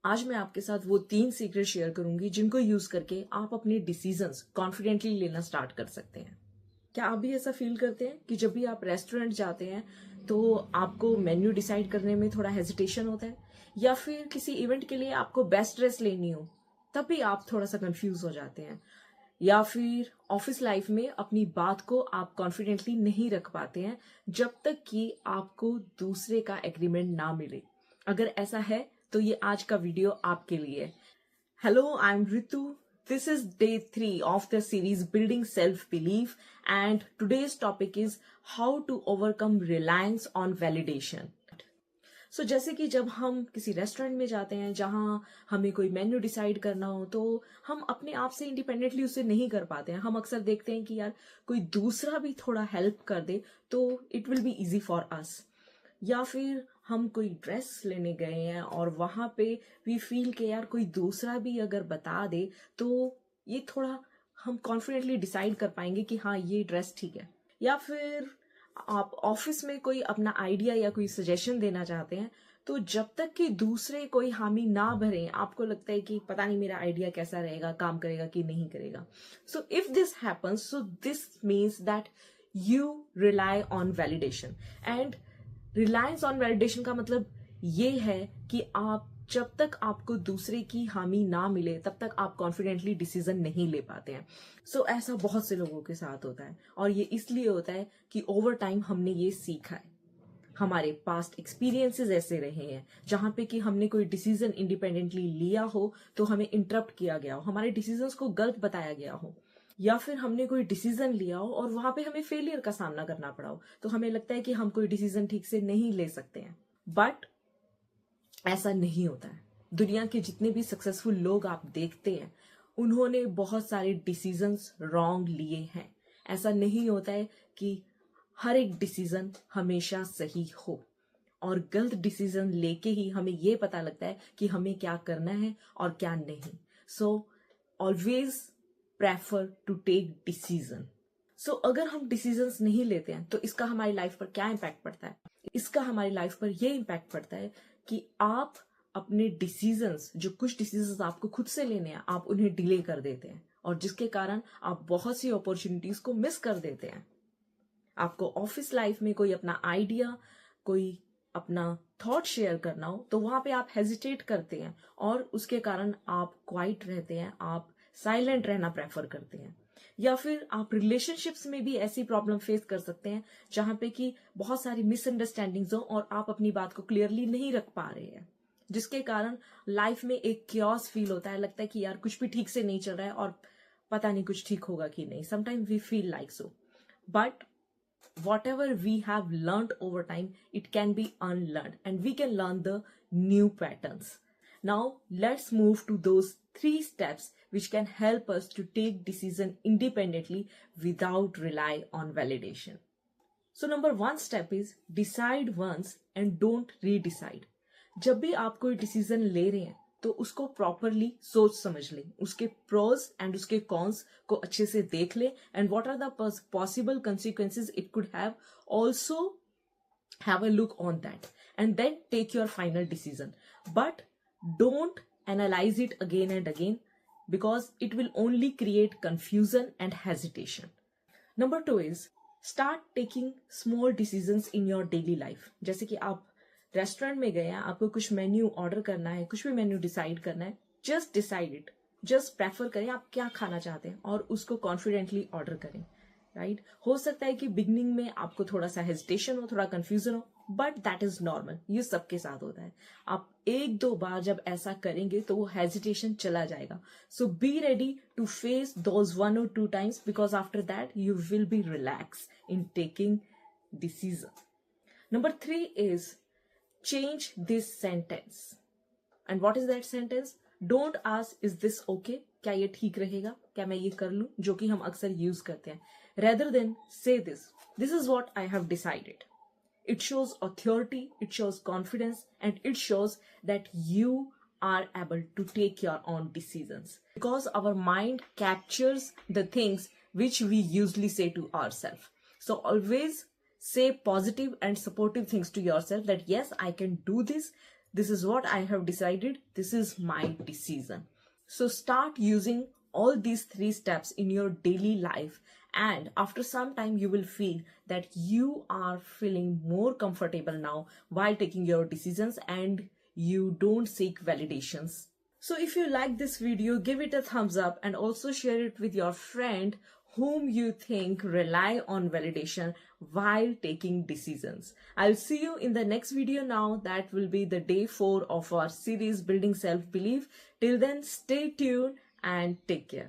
आज मैं आपके साथ वो 3 सीक्रेट शेयर करूंगी जिनको यूज करके आप अपने डिसीजंस कॉन्फिडेंटली लेना स्टार्ट कर सकते हैं। क्या आप भी ऐसा फील करते हैं कि जब भी आप रेस्टोरेंट जाते हैं तो आपको मेन्यू डिसाइड करने में थोड़ा हेजिटेशन होता है, या फिर किसी इवेंट के लिए आपको बेस्ट ड्रेस लेनी हो तब भी आप थोड़ा सा कंफ्यूज हो जाते हैं, या फिर ऑफिस लाइफ में अपनी बात को आप कॉन्फिडेंटली नहीं रख पाते हैं जब तक कि आपको दूसरे का एग्रीमेंट ना मिले। अगर ऐसा है तो ये आज का वीडियो आपके लिए। Hello, I am Ritu. This is day 3 of the series Building Self-Belief, and today's topic is how to overcome reliance on validation. So जैसे कि जब हम किसी रेस्टोरेंट में जाते हैं जहां हमें कोई मेन्यू डिसाइड करना हो तो हम अपने आप से इंडिपेंडेंटली उसे नहीं कर पाते हैं। हम अक्सर देखते हैं कि यार कोई दूसरा भी थोड़ा हेल्प कर दे तो it will be easy for us. या फिर हम कोई ड्रेस लेने गए हैं और वहां पे वी फील के यार कोई दूसरा भी अगर बता दे तो ये थोड़ा हम कॉन्फिडेंटली डिसाइड कर पाएंगे कि हाँ ये ड्रेस ठीक है। या फिर आप ऑफिस में कोई अपना आइडिया या कोई सजेशन देना चाहते हैं तो जब तक कि दूसरे कोई हामी ना भरे आपको लगता है कि पता नहीं मेरा आइडिया कैसा रहेगा, काम करेगा कि नहीं करेगा। So if this happens, so this means that you rely on validation. And reliance on validation का मतलब ये है कि आप जब तक आपको दूसरे की हामी ना मिले तब तक आप कॉन्फिडेंटली डिसीजन नहीं ले पाते हैं। सो ऐसा बहुत से लोगों के साथ होता है और ये इसलिए होता है कि ओवर टाइम हमने ये सीखा है। हमारे पास्ट एक्सपीरियंसेस ऐसे रहे हैं जहां पे कि हमने कोई डिसीजन इंडिपेंडेंटली लिया हो तो हमें इंटरप्ट किया गया हो, हमारे डिसीजंस को गलत बताया गया हो, या फिर हमने कोई डिसीजन लिया हो और वहां पे हमें फेलियर का सामना करना पड़ा हो तो हमें लगता है कि हम कोई डिसीजन ठीक से नहीं ले सकते हैं। बट ऐसा नहीं होता है। दुनिया के जितने भी सक्सेसफुल लोग आप देखते हैं उन्होंने बहुत सारे डिसीजंस रॉन्ग लिए हैं। ऐसा नहीं होता है कि हर एक डिसीजन हमेशा सही हो, और गलत डिसीजन लेके ही हमें ये पता लगता है कि हमें क्या करना है और क्या नहीं। So always prefer to take decision. So अगर हम डिसीजंस नहीं लेते हैं तो इसका हमारी लाइफ पर क्या इम्पैक्ट पड़ता है? इसका हमारी लाइफ पर यह इम्पैक्ट पड़ता है कि आप अपने डिसीजंस, जो कुछ डिसीजंस आपको खुद से लेने हैं, आप उन्हें डिले कर देते हैं और जिसके कारण आप बहुत सी अपॉर्चुनिटीज को मिस कर देते हैं। आपको ऑफिस लाइफ में कोई अपना आइडिया, कोई अपना थॉट शेयर करना हो तो वहां पे आप हेजिटेट करते हैं और उसके कारण आप क्वाइट रहते हैं, आप साइलेंट रहना प्रेफर करते हैं। या फिर आप रिलेशनशिप्स में भी ऐसी प्रॉब्लम फेस कर सकते हैं जहां पे कि बहुत सारी मिसअंडरस्टैंडिंग्स हो और आप अपनी बात को क्लियरली नहीं रख पा रहे हैं, जिसके कारण लाइफ में एक क्योस फील होता है। लगता है कि यार कुछ भी ठीक से नहीं चल रहा है और पता नहीं कुछ ठीक होगा कि नहीं। Sometimes we feel like so, but whatever we have learned over time, it can be unlearned and we can learn the new patterns. Now let's move to those 3 steps which can help us to take decision independently without rely on validation. So number 1 step is decide once and don't redecide. जब भी आप कोई decision ले रहे हैं तो उसको properly सोच समझ लें, उसके प्रोज एंड उसके कॉन्स को अच्छे से देख लें, and what are the possible consequences it could have, also have a look on that and then take your final decision. But don't analyse it again and again because it will only create confusion and hesitation. Number 2 is start taking small decisions in your daily life. जैसे कि आप restaurant में गए हैं, आपको कुछ menu order करना है, कुछ भी मेन्यू डिसाइड करना है, just decide it. Just prefer करें आप क्या खाना चाहते हैं और उसको कॉन्फिडेंटली ऑर्डर करें। राइट? हो सकता है कि बिगनिंग में आपको थोड़ा सा हेजिटेशन हो, थोड़ा कंफ्यूजन हो, बट दैट इज नॉर्मल। ये सबके साथ होता है। आप 1-2 बार जब ऐसा करेंगे तो वो हेजिटेशन चला जाएगा। So be ready to face those 1 or 2 times because after that you will be relaxed in taking decision. Number 3 is change this sentence. And what is that sentence? Don't ask is this okay? क्या ये ठीक रहेगा? क्या मैं ये कर लूं? जो कि हम अक्सर यूज करते हैं। Rather than say this is what I have decided. It shows authority, it shows confidence, and it shows that you are able to take your own decisions. Because our mind captures the things which we usually say to ourselves. So always say positive and supportive things to yourself that yes, I can do this. this is what I have decided, this is my decision. So start using all these 3 steps in your daily life, and after some time you will feel that you are feeling more comfortable now while taking your decisions, and you don't seek validations. So if you like this video, give it a thumbs up and also share it with your friend whom you think rely on validation while taking decisions. I'll see you in the next video now. That will be the day 4 of our series Building Self-Belief. Till then, stay tuned and take care.